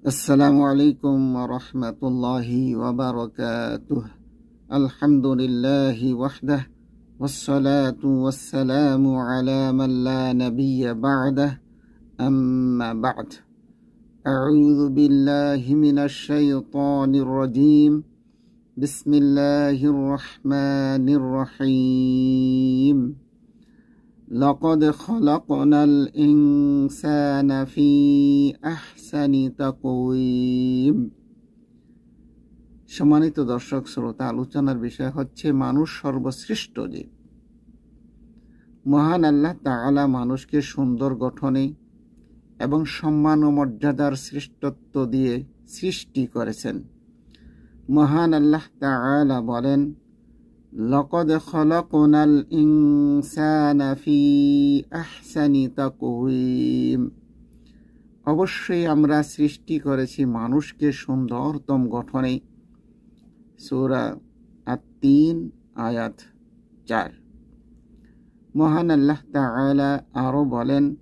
السلام عليكم ورحمة الله وبركاته. الحمد لله وحده والصلاة والسلام على من لا نبي بعده أما بعد. أعوذ بالله من الشيطان الرجيم. بسم الله الرحمن الرحيم. لقد خلقنا الإنسان في أحسن تقويم. সম্মানিত দর্শক শ্রোতা, আলোচনার বিষয় হচ্ছে মানুষ সর্বশ্রেষ্ঠ জীব। মহান আল্লাহ তাআলা মানুষকে সুন্দর গঠনে এবং সম্মান ও মর্যাদার শ্রেষ্ঠত্ব দিয়ে সৃষ্টি করেছেন। মহান আল্লাহ তাআলা বলেন, لقد خلقنا الإنسان في أحسن تقويم। অবশ্যই আমরা সৃষ্টি করেছি মানুষকে সুন্দরতম গঠনে। সূরা আত-তিন আয়াত 4। মহান আল্লাহ তাআলা আরো বলেন,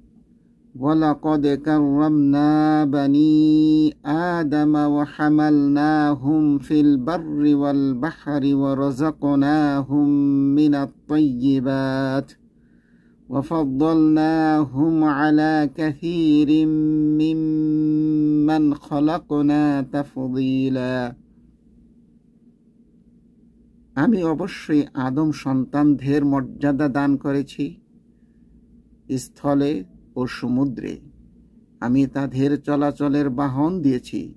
وَلَقَدْ كَرَّمْنَا بَنِي آدَمَ وَحَمَلْنَاهُمْ فِي الْبَرِّ وَالْبَحْرِ وَرَزَقْنَاهُمْ مِنَ الطَّيِّبَاتِ وَفَضَّلْنَاهُمْ عَلَى كَثِيرٍ مِّمَّنْ خَلَقْنَا تَفْضِيلًا। আমি অবশ্যই আদম সন্তানদের মর্যাদা দান করেছি স্থলে ও সমুদ্রে। আমি তাদের চলাচলের বাহন দিয়েছি।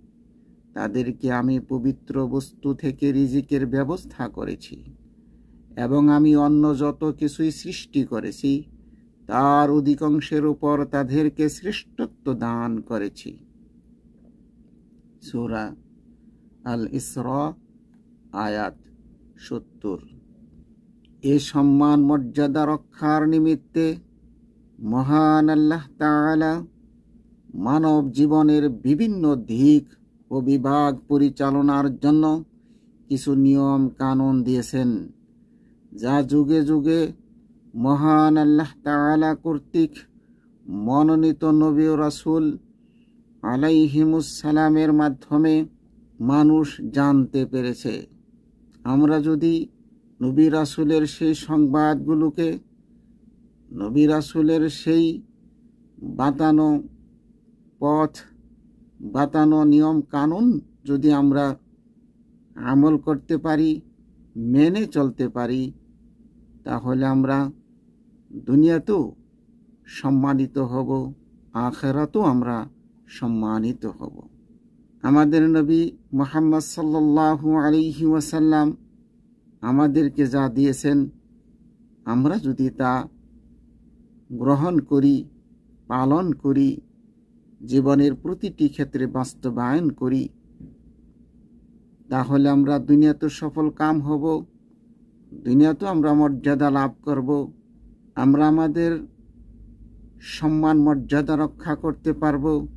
তাদেরকে আমি পবিত্র বস্তু থেকে রিজিকের ব্যবস্থা করেছি এবং আমি অন্য যত কিছুই সৃষ্টি করেছি তার অধিকাংশের উপর তাদেরকে শ্রেষ্ঠত্ব দান করেছি। সূরা আল ইসরা আয়াত 70। এ সম্মান মর্যাদা রক্ষার নিমিত্তে মহান আল্লাহ তাআলা মানব জীবনের বিভিন্ন দিক ও বিভাগ পরিচালনার জন্য কিছু নিয়ম কানুন দিয়েছেন, যা যুগে যুগে মহান আল্লাহ তাআলা কর্তৃক মনোনীত নবী ও রাসূল আলাইহিমুস সালামের মাধ্যমে মানুষ জানতে পেরেছে। আমরা যদি নবী রাসূলের সেই সংবাদগুলোকে, নবী রাসূলের সেই বাতানো পথ, বাতানো নিয়ম কানুন যদি আমরা আমল করতে পারি, মেনে চলতে পারি, তাহলে আমরা দুনিয়াতেও সম্মানিত হব, আখিরাতেও আমরা সম্মানিত হব। আমাদের নবী মুহাম্মদ সাল্লাল্লাহু আলাইহি ওয়াসাল্লাম আমাদেরকে যা দিয়েছেন, আমরা যদি তা গ্রহণ করি, পালন করি, জীবনের প্রতিটি ক্ষেত্রে বাস্তবায়ন করি, তাহলে আমরা দুনিয়াতে সফল কাম হব, দুনিয়াতেও আমরা মর্যাদা লাভ করব, আমরা আমাদের সম্মান মর্যাদা রক্ষা করতে পারব,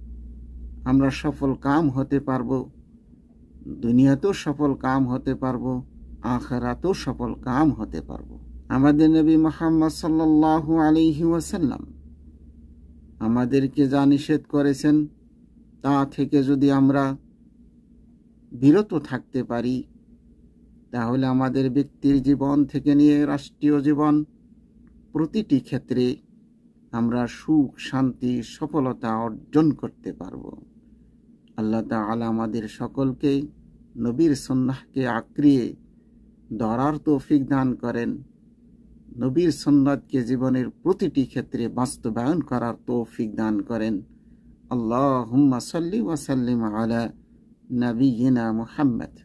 আমরা সফল কাম হতে পারব, দুনিয়াতেও সফল কাম হতে পারব, আখিরাতেও সফল কাম হতে পারব। আমাদের নবী মুহাম্মদ সাল্লাল্লাহু আলাইহি ওয়াসাল্লাম আমাদেরকে যা নিষেধ করেছেন তা থেকে যদি আমরা বিরত থাকতে পারি, তাহলে আমাদের ব্যক্তির জীবন থেকে নিয়ে রাষ্ট্রীয় জীবন প্রতিটি ক্ষেত্রে আমরা সুখ, শান্তি, সফলতা অর্জন করতে পারব। আল্লাহ তাআলা আমাদের সকলকে নবীর সুন্নাহকে আঁকড়িয়ে ধরার তৌফিক দান করেন, নবীর সুন্নাতকে জীবনের প্রতিটি ক্ষেত্রে বাস্তবায়ন করার তৌফিক দান করেন। আল্লাহুম্মা সাল্লি ওয়া সাল্লিম আলা নবিয়িনা মুহাম্মদ।